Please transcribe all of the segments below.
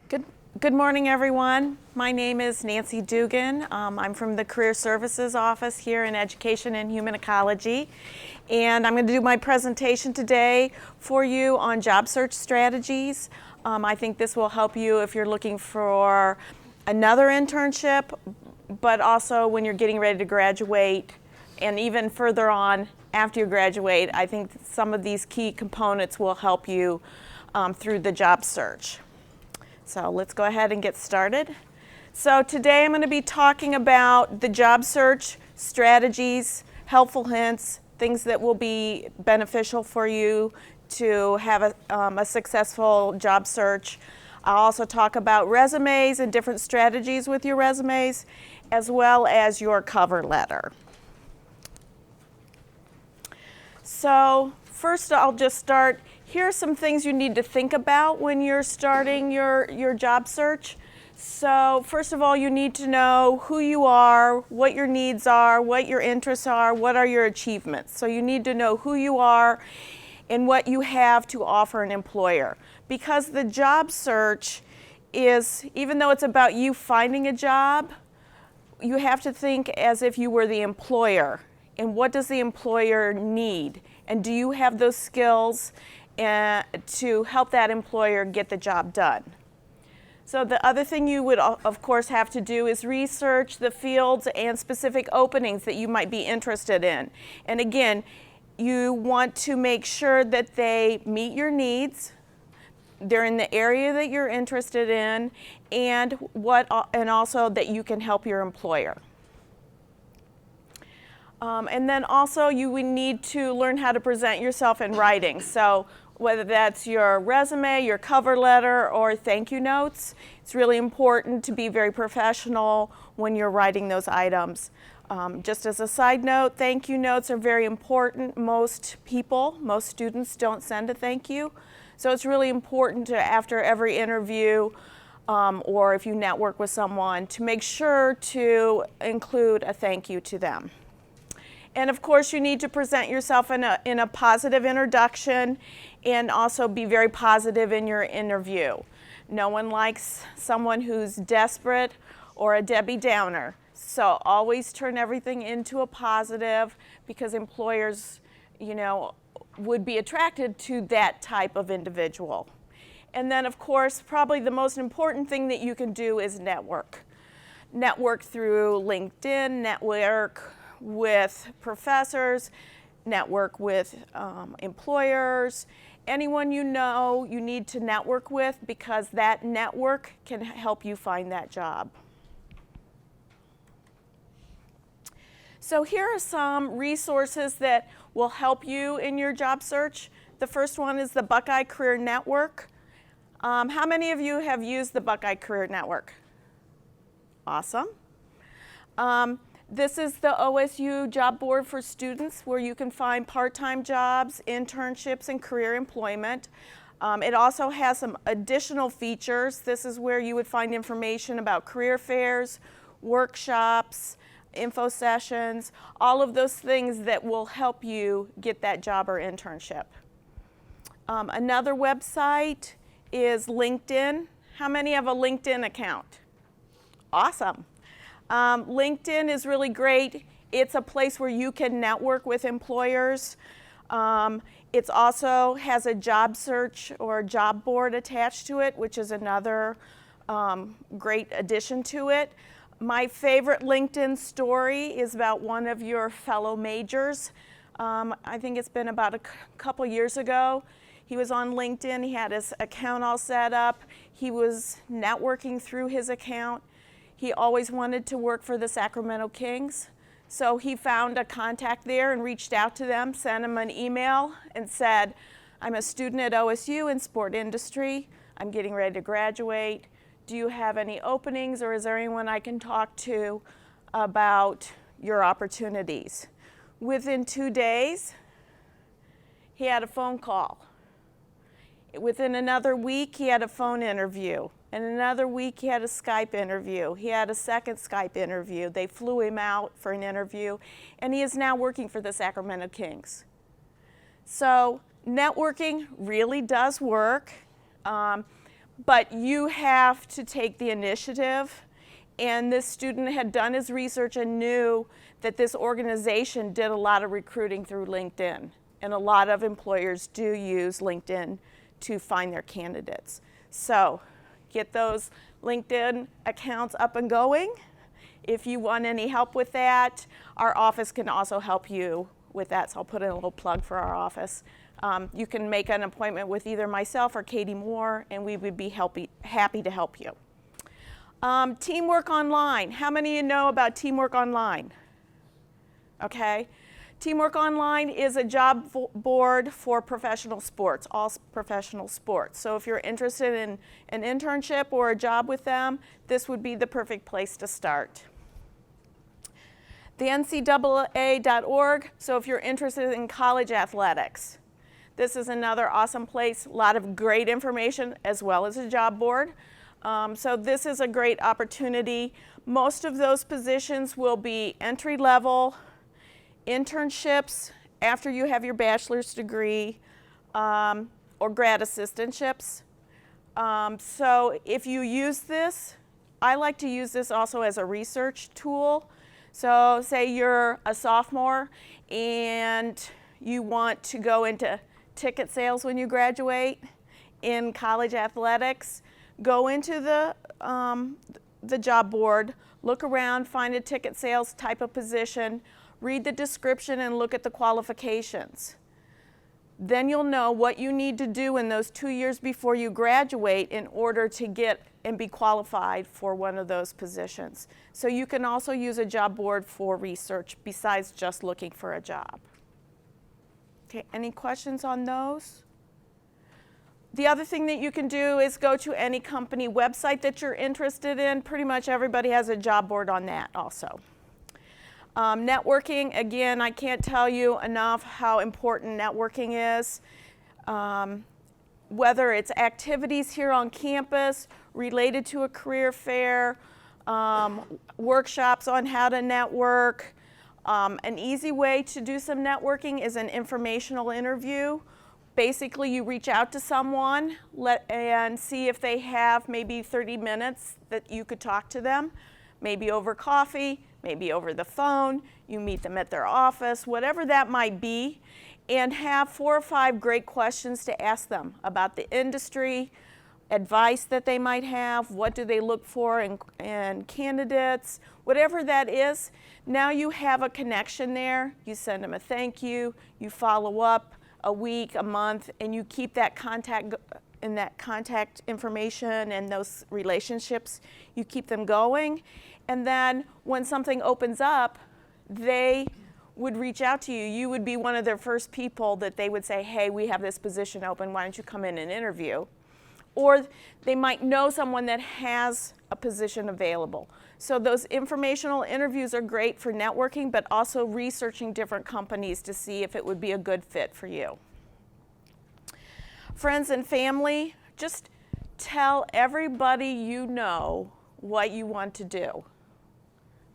Good, good morning, everyone. My name is Nancy Dugan. I'm from the Career Services Office here in Education and Human Ecology. And I'm going to do my presentation today for you on job search strategies. I think this will help you if you're looking for another internship, but also when you're getting ready to graduate and even further on after you graduate. I think some of these key components will help you through the job search. So let's go ahead and get started. So today I'm going to be talking about the job search strategies, helpful hints, things that will be beneficial for you to have a successful job search. I'll also talk about resumes and different strategies with your resumes, as well as your cover letter. So first I'll just start. Here are some things you need to think about when you're starting your job search. So first of all, you need to know who you are, what your needs are, what your interests are, what are your achievements. So you need to know who you are and what you have to offer an employer. Because the job search is, even though it's about you finding a job, you have to think as if you were the employer. And what does the employer need? And do you have those skills to help that employer get the job done? So the other thing you would, of course, have to do is research the fields and specific openings that you might be interested in. And again, you want to make sure that they meet your needs, they're in the area that you're interested in, and also that you can help your employer. And then also you would need to learn how to present yourself in writing. So whether that's your resume, your cover letter, or thank you notes, it's really important to be very professional when you're writing those items. Just as a side note, thank you notes are very important. Most students don't send a thank you. So it's really important to, after every interview, or if you network with someone, to make sure to include a thank you to them. And of course, you need to present yourself in a positive introduction and also be very positive in your interview. No one likes someone who's desperate or a Debbie Downer. So always turn everything into a positive, because employers, would be attracted to that type of individual. And then of course, probably the most important thing that you can do is network. Network through LinkedIn, network with professors, network with employers, anyone you know you need to network with, because that network can help you find that job. So here are some resources that will help you in your job search. The first one is the Buckeye Career Network. How many of you have used the Buckeye Career Network? Awesome. This is the OSU job board for students, where you can find part-time jobs, internships, and career employment. It also has some additional features. This is where you would find information about career fairs, workshops, info sessions, all of those things that will help you get that job or internship. Another website is LinkedIn. How many have a LinkedIn account? Awesome. LinkedIn is really great. It's a place where you can network with employers. It also has a job search or job board attached to it, which is another great addition to it. My favorite LinkedIn story is about one of your fellow majors. I think it's been about a couple years ago. He was on LinkedIn. He had his account all set up. He was networking through his account. He always wanted to work for the Sacramento Kings. So he found a contact there and reached out to them, sent them an email and said, I'm a student at OSU in sport industry. I'm getting ready to graduate. Do you have any openings, or is there anyone I can talk to about your opportunities? Within 2 days, he had a phone call. Within another week, he had a phone interview. In another week, he had a Skype interview. He had a second Skype interview. They flew him out for an interview, and he is now working for the Sacramento Kings. So networking really does work. but you have to take the initiative. And this student had done his research and knew that this organization did a lot of recruiting through LinkedIn. And a lot of employers do use LinkedIn to find their candidates. So get those LinkedIn accounts up and going. If you want any help with that, our office can also help you with that. So I'll put in a little plug for our office. You can make an appointment with either myself or Katie Moore, and we would be happy to help you. Teamwork Online. How many of you know about Teamwork Online? Okay. Teamwork Online is a job board for professional sports, all professional sports. So if you're interested in an internship or a job with them, this would be the perfect place to start. The NCAA.org, so if you're interested in college athletics, this is another awesome place, a lot of great information as well as a job board. So this is a great opportunity. Most of those positions will be entry-level internships after you have your bachelor's degree or grad assistantships. So if you use this, I like to use this also as a research tool. So say you're a sophomore and you want to go into ticket sales when you graduate in college athletics, go into the job board, look around, find a ticket sales type of position, read the description and look at the qualifications. Then you'll know what you need to do in those 2 years before you graduate in order to get and be qualified for one of those positions. So you can also use a job board for research besides just looking for a job. Okay, any questions on those? The other thing that you can do is go to any company website that you're interested in. Pretty much everybody has a job board on that also. Networking, again, I can't tell you enough how important networking is. Whether it's activities here on campus related to a career fair, workshops on how to network. An easy way to do some networking is an informational interview. Basically, you reach out to someone and see if they have maybe 30 minutes that you could talk to them, maybe over coffee, maybe over the phone, you meet them at their office, whatever that might be, and have 4 or 5 great questions to ask them about the industry, advice that they might have, what do they look for in candidates, whatever that is. Now you have a connection there, you send them a thank you, you follow up a week, a month, and you keep that contact information and those relationships, you keep them going. And then when something opens up, they would reach out to you. You would be one of their first people that they would say, hey, we have this position open, why don't you come in and interview? Or they might know someone that has a position available. So those informational interviews are great for networking, but also researching different companies to see if it would be a good fit for you. Friends and family, just tell everybody you know what you want to do.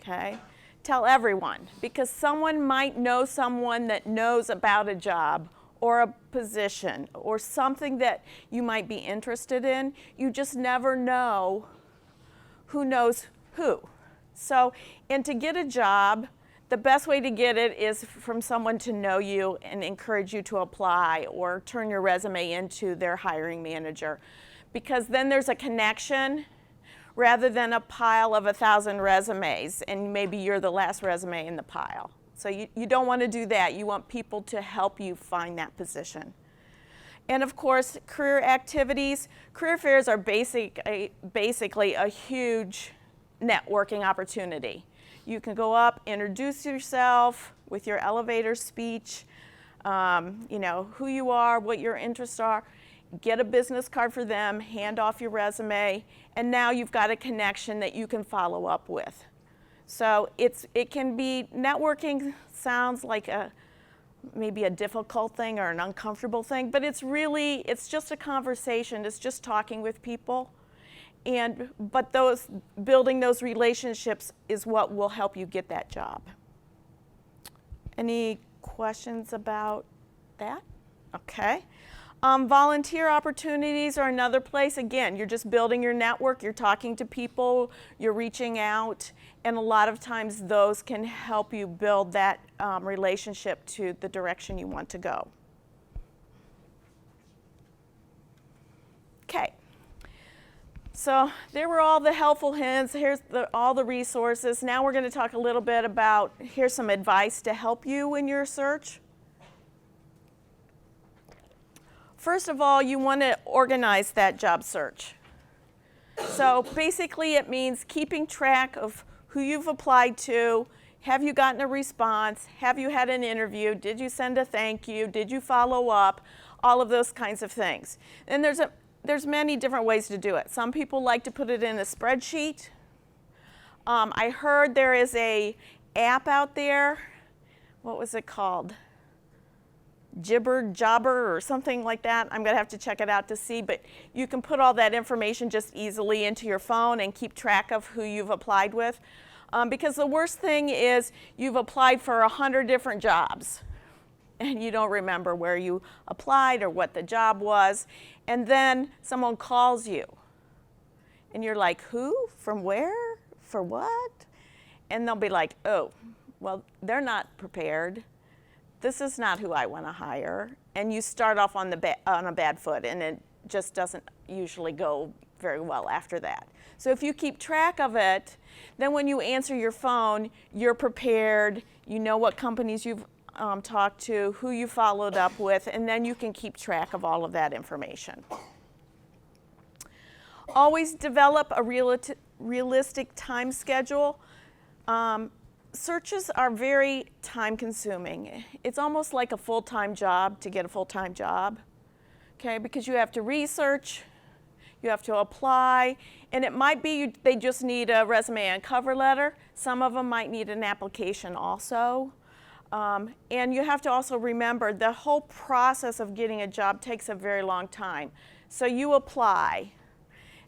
Okay? Tell everyone, because someone might know someone that knows about a job or a position or something that you might be interested in. You just never know who knows who. So, and to get a job, the best way to get it is from someone to know you and encourage you to apply or turn your resume into their hiring manager. Because then there's a connection rather than a pile of 1,000 resumes and maybe you're the last resume in the pile. So you don't want to do that. You want people to help you find that position. And of course, career activities. Career fairs are basically a huge networking opportunity. You can go up, introduce yourself with your elevator speech, you know, who you are, what your interests are, get a business card for them, hand off your resume, and now you've got a connection that you can follow up with. So it can be, networking sounds like maybe a difficult thing or an uncomfortable thing, but it's just a conversation, it's just talking with people. But building those relationships is what will help you get that job. Any questions about that? Okay. Volunteer opportunities are another place. Again, you're just building your network, you're talking to people, you're reaching out, and a lot of times those can help you build that relationship to the direction you want to go. Okay, so there were all the helpful hints. Here's all the resources. Now we're going to talk a little bit about, here's some advice to help you in your search. First of all, you want to organize that job search. So basically it means keeping track of who you've applied to. Have you gotten a response? Have you had an interview? Did you send a thank you? Did you follow up? All of those kinds of things. And there's many different ways to do it. Some people like to put it in a spreadsheet. I heard there is a app out there. What was it called? Jobber or something like that. I'm going to have to check it out to see, but you can put all that information just easily into your phone and keep track of who you've applied with. Because the worst thing is you've applied for 100 different jobs and you don't remember where you applied or what the job was, and then someone calls you and you're like, who? From where? For what? And they'll be like, oh, well, they're not prepared. This is not who I want to hire. And you start off on a bad foot, and it just doesn't usually go very well after that. So if you keep track of it, then when you answer your phone, you're prepared, you know what companies you've talked to, who you followed up with, and then you can keep track of all of that information. Always develop a realistic time schedule. Searches are very time-consuming. It's almost like a full-time job to get a full-time job, okay? Because you have to research, you have to apply, and it might be they just need a resume and cover letter. Some of them might need an application also. And you have to also remember the whole process of getting a job takes a very long time. So you apply,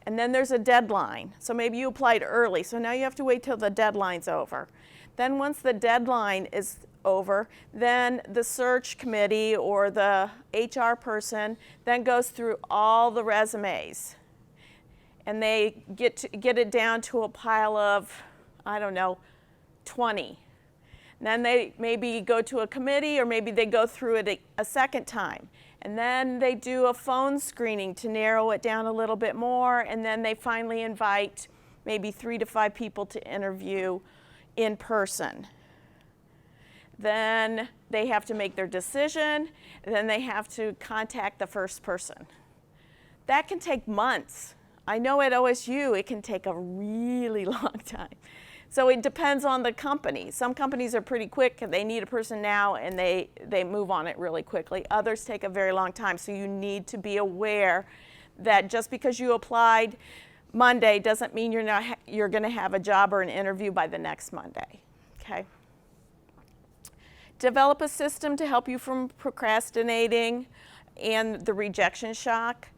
and then there's a deadline. So maybe you applied early, so now you have to wait till the deadline's over. Then once the deadline is over, then the search committee or the HR person then goes through all the resumes. And they get it down to a pile of, I don't know, 20. And then they maybe go to a committee, or maybe they go through it a second time. And then they do a phone screening to narrow it down a little bit more, and then they finally invite maybe 3 to 5 people to interview in person. Then they have to make their decision, and then they have to contact the first person. That can take months. I know at OSU it can take a really long time. So it depends on the company. Some companies are pretty quick, they need a person now, and they move on it really quickly. Others take a very long time, so you need to be aware that just because you applied Monday doesn't mean you're going to have a job or an interview by the next Monday, okay? Develop a system to help you from procrastinating and the rejection shock.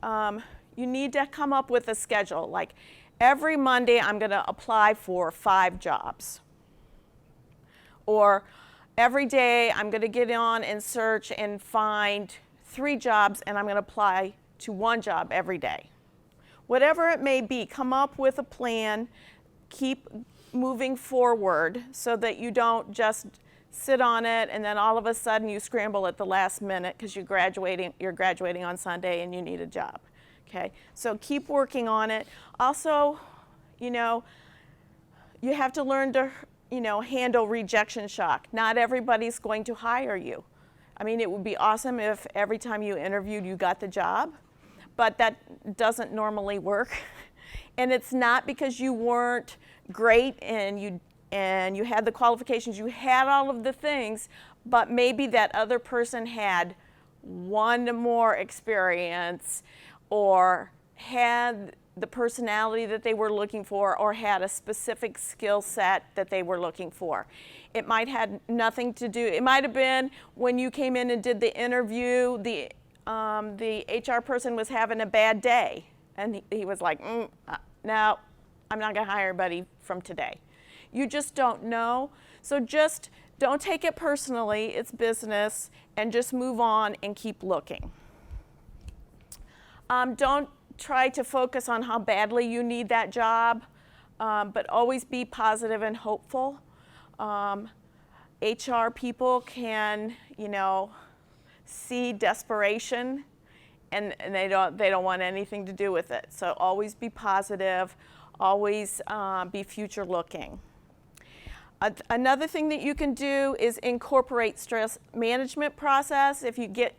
You need to come up with a schedule, like every Monday I'm going to apply for 5 jobs. Or every day I'm going to get on and search and find 3 jobs, and I'm going to apply to 1 job every day. Whatever it may be, come up with a plan, keep moving forward so that you don't just sit on it and then all of a sudden you scramble at the last minute because you're graduating on Sunday and you need a job. Okay, so keep working on it. Also, you have to learn to, handle rejection shock. Not everybody's going to hire you. I mean, it would be awesome if every time you interviewed you got the job, but that doesn't normally work. And it's not because you weren't great and you had the qualifications, you had all of the things, but maybe that other person had 1 more experience, or had the personality that they were looking for, or had a specific skill set that they were looking for. It might have nothing to do, it might have been when you came in and did the interview, the HR person was having a bad day, and he was like, no, I'm not going to hire anybody from today. You just don't know, so just don't take it personally, it's business, and just move on and keep looking. Don't try to focus on how badly you need that job, but always be positive and hopeful. HR people can, see desperation, and they don't want anything to do with it. So always be positive, always be future looking. Another thing that you can do is incorporate stress management process. If you get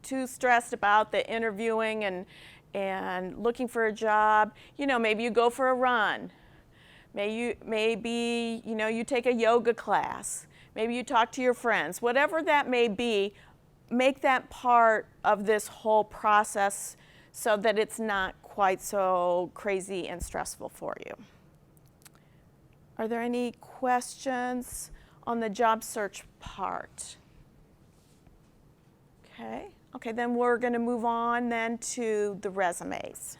too stressed about the interviewing and looking for a job, maybe you go for a run. Maybe you take a yoga class. Maybe you talk to your friends. Whatever that may be, make that part of this whole process so that it's not quite so crazy and stressful for you. Are there any questions on the job search part? Okay, then we're going to move on then to the resumes.